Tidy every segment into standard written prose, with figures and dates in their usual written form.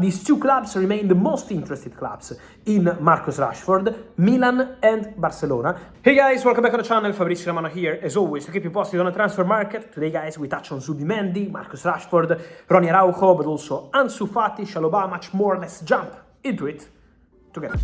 These two clubs remain the most interested clubs in Marcus Rashford, Milan and Barcelona. Hey guys, welcome back on the channel. Fabrizio Romano here, as always, to keep you posted on the transfer market. Today, guys, we touch on Zubimendi, Marcus Rashford, Ronald Araujo, but also Ansu Fati, Chalobah, much more. Let's jump into it together.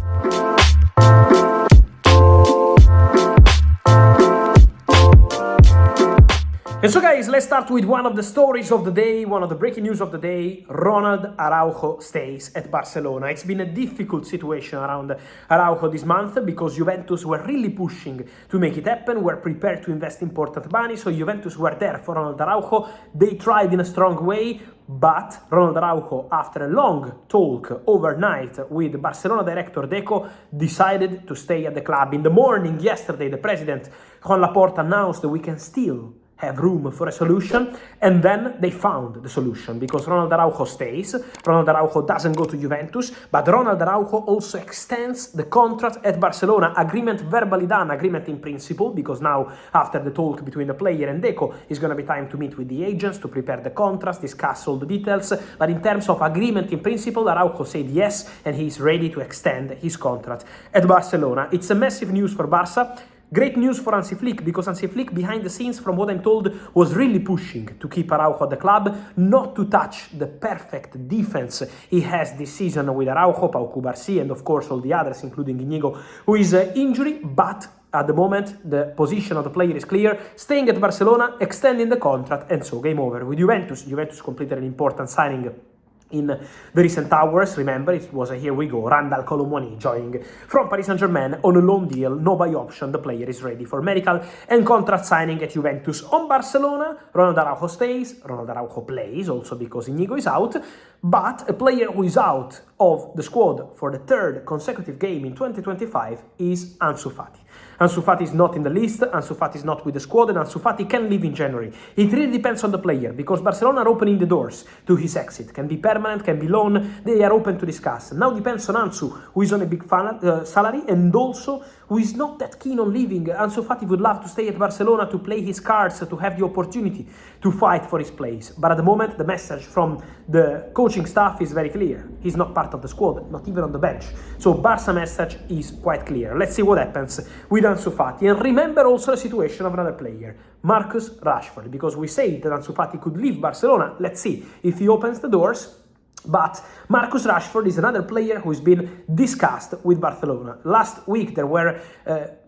And so guys, let's start with one of the stories of the day, one of the breaking news of the day. Ronald Araujo stays at Barcelona. It's been a difficult situation around Araujo this month because Juventus were really pushing to make it happen, were prepared to invest important money, so Juventus were there for Ronald Araujo. They tried in a strong way, but Ronald Araujo, after a long talk overnight with Barcelona director Deco, decided to stay at the club. In the morning yesterday, the president, Juan Laporta, announced that we can still have room for a solution, and then they found the solution because Ronald Araujo stays. Ronald Araujo doesn't go to Juventus, but Ronald Araujo also extends the contract at Barcelona. Agreement verbally done, agreement in principle, because now after the talk between the player and Deco, it's going to be time to meet with the agents to prepare the contracts, discuss all the details. But in terms of agreement in principle, Araujo said yes, and he's ready to extend his contract at Barcelona. It's a massive news for Barca. Great news for Ansu Fati, because Ansu Fati, behind the scenes, from what I'm told, was really pushing to keep Araujo at the club, not to touch the perfect defense he has this season with Araujo, Pau Cubarsí, and of course all the others, including Inigo, who is injured, but at the moment the position of the player is clear, staying at Barcelona, extending the contract, and so game over. With Juventus, Juventus completed an important signing in the recent hours. Remember, it was a here we go, Kolo Muani joining from Paris Saint-Germain on a loan deal, no buy option. The player is ready for medical and contract signing at Juventus. On Barcelona, Ronald Araujo stays, Ronald Araujo plays, also because Inigo is out, but a player who is out of the squad for the third consecutive game in 2025 is Ansu Fati. Ansu Fati is not in the list, Ansu Fati is not with the squad, and Ansu Fati can leave in January. It really depends on the player, because Barcelona are opening the doors to his exit. Can be permanent, can be loan, they are open to discuss. Now depends on Ansu, who is on a big salary, and also who is not that keen on leaving. Ansu Fati would love to stay at Barcelona to play his cards, to have the opportunity to fight for his place. But at the moment, the message from the coaching staff is very clear. He's not part of the squad, not even on the bench. So Barca message is quite clear. Let's see what happens with Ansu Fati. And remember also the situation of another player, Marcus Rashford, because we say that Ansu Fati could leave Barcelona. Let's see if he opens the doors. But Marcus Rashford is another player who has been discussed with Barcelona. Last week there were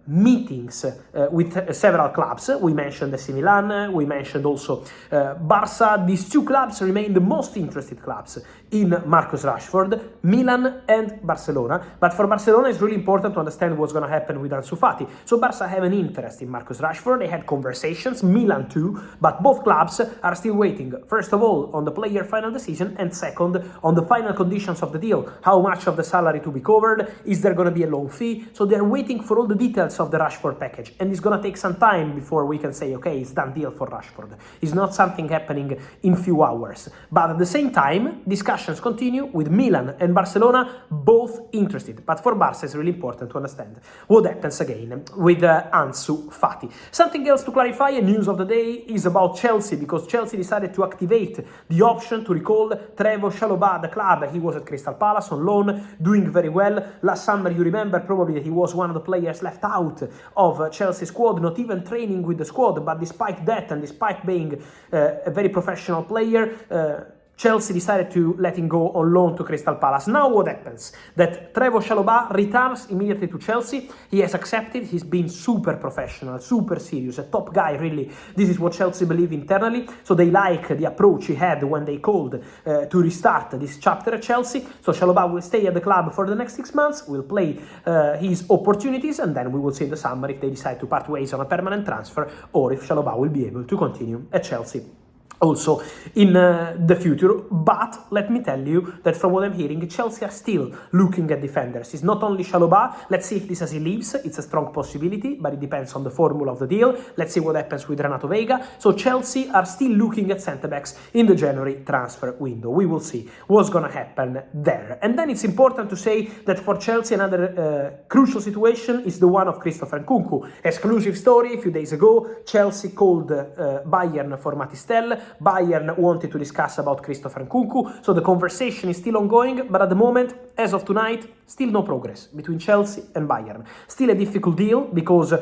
meetings with several clubs. We mentioned AC Milan, we mentioned also Barca. These two clubs remain the most interested clubs in Marcus Rashford, Milan and Barcelona. But for Barcelona, it's really important to understand what's going to happen with Ansu Fati. So Barca have an interest in Marcus Rashford. They had conversations, Milan too, but both clubs are still waiting. First of all, on the player final decision, and second, on the final conditions of the deal. How much of the salary to be covered? Is there going to be a loan fee? So they're waiting for all the details of the Rashford package, and it's gonna take some time before we can say, okay, it's done deal for Rashford. It's not something happening in few hours. But at the same time, discussions continue with Milan and Barcelona, both interested. But for Barca, it's really important to understand what happens again with Ansu Fati. Something else to clarify, a news of the day, is about Chelsea, because Chelsea decided to activate the option to recall Trevo Chalobah, the club. He was at Crystal Palace on loan, doing very well. Last summer, you remember probably that he was one of the players left out of Chelsea squad, not even training with the squad, but despite that and despite being a very professional player, Chelsea decided to let him go on loan to Crystal Palace. Now what happens? That Trevo Chalobah returns immediately to Chelsea. He has accepted. He's been super professional, super serious, a top guy, really. This is what Chelsea believe internally. So they like the approach he had when they called to restart this chapter at Chelsea. So Chalobah will stay at the club for the next 6 months, will play his opportunities, and then we will see in the summer if they decide to part ways on a permanent transfer, or if Chalobah will be able to continue at Chelsea also in the future. But let me tell you that from what I'm hearing, Chelsea are still looking at defenders. It's not only Chalobah. Let's see if Disasi leaves. It's a strong possibility, but it depends on the formula of the deal. Let's see what happens with Renato Veiga. So Chelsea are still looking at centre-backs in the January transfer window. We will see what's going to happen there. And then it's important to say that for Chelsea, another crucial situation is the one of Christopher Nkunku. Exclusive story, a few days ago, Chelsea called Bayern for Tel. Bayern wanted to discuss about Christopher Nkunku, so the conversation is still ongoing, but at the moment, as of tonight, still no progress between Chelsea and Bayern. Still a difficult deal because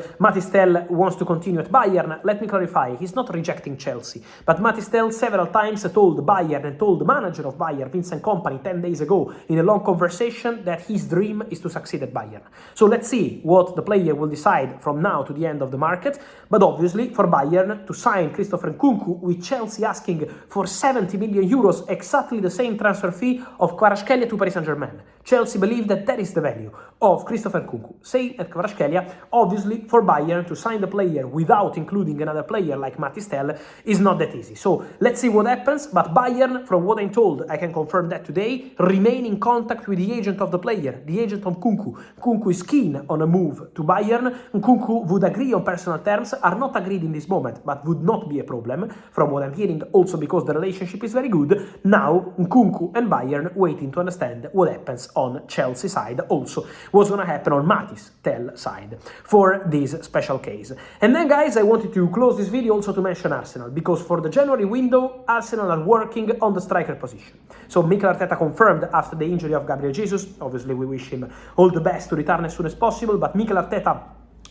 Tel wants to continue at Bayern. Let me clarify, he's not rejecting Chelsea, but Tel several times told Bayern and told the manager of Bayern, Vincent Kompany, 10 days ago in a long conversation that his dream is to succeed at Bayern. So let's see what the player will decide from now to the end of the market, but obviously for Bayern to sign Christopher Nkunku with Chelsea asking for 70 million euros, exactly the same transfer fee of Kvaratskhelia to Paris Saint-Germain. Chelsea believe that that is the value of Christopher Nkunku. Same at Kvaratskhelia. Obviously, for Bayern to sign the player without including another player like Tel is not that easy. So let's see what happens. But Bayern, from what I'm told, I can confirm that today, remain in contact with the agent of the player, the agent of Nkunku. Nkunku is keen on a move to Bayern. Nkunku would agree on personal terms, are not agreed in this moment, but would not be a problem, from what I'm hearing, also because the relationship is very good. Now, Nkunku and Bayern waiting to understand what happens on Chelsea side, also what's going to happen on Tel side for this special case. And then, guys, I wanted to close this video also to mention Arsenal, because for the January window, Arsenal are working on the striker position. So Mikel Arteta confirmed after the injury of Gabriel Jesus, obviously we wish him all the best to return as soon as possible, but Mikel Arteta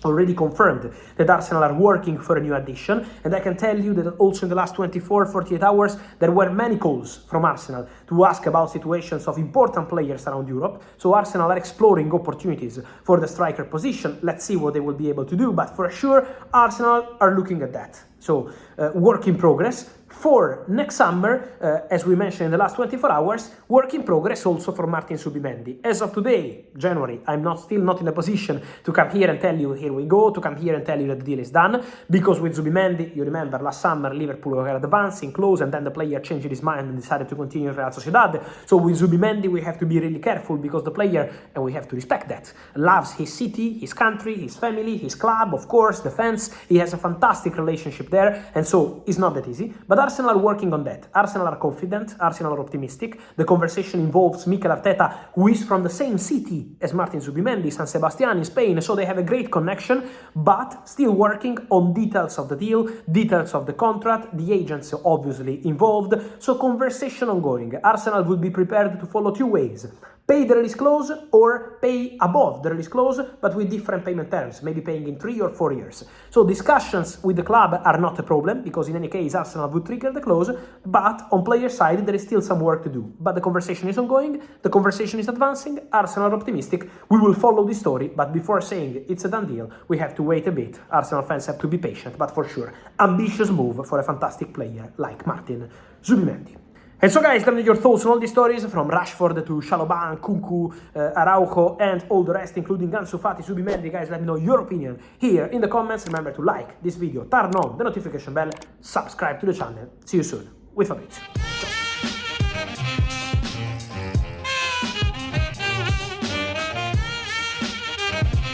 already confirmed that Arsenal are working for a new addition, and I can tell you that also in the last 24-48 hours there were many calls from Arsenal to ask about situations of important players around Europe. So Arsenal are exploring opportunities for the striker position. Let's see what they will be able to do, but for sure Arsenal are looking at that. So work in progress. For next summer, as we mentioned in the last 24 hours, work in progress also for Martin Zubimendi. As of today, January, I'm still not in a position to come here and tell you, here we go, to come here and tell you that the deal is done, because with Zubimendi, you remember, last summer, Liverpool were advancing close, and then the player changed his mind and decided to continue in Real Sociedad. So with Zubimendi, we have to be really careful, because the player, and we have to respect that, loves his city, his country, his family, his club, of course, the fans. He has a fantastic relationship there, and so it's not that easy. But Arsenal are working on that. Arsenal are confident, Arsenal are optimistic. The conversation involves Mikel Arteta, who is from the same city as Martin Zubimendi, San Sebastián in Spain, so they have a great connection, but still working on details of the deal, details of the contract, the agents obviously involved, so conversation ongoing. Arsenal would be prepared to follow two ways: pay the release clause or pay above the release clause, but with different payment terms, maybe paying in 3 or 4 years. So discussions with the club are not a problem, because in any case Arsenal would trigger the clause, but on player side there is still some work to do. But the conversation is ongoing, the conversation is advancing, Arsenal are optimistic, we will follow the story, but before saying it's a done deal, we have to wait a bit. Arsenal fans have to be patient, but for sure, ambitious move for a fantastic player like Martin Zubimendi. And so, guys, tell me your thoughts on all these stories, from Rashford to Chalobah, Nkunku, Araujo, and all the rest, including Ansu Fati, Zubimendi. Guys, let me know your opinion here in the comments. Remember to like this video, turn on the notification bell, subscribe to the channel. See you soon with Fabrizio.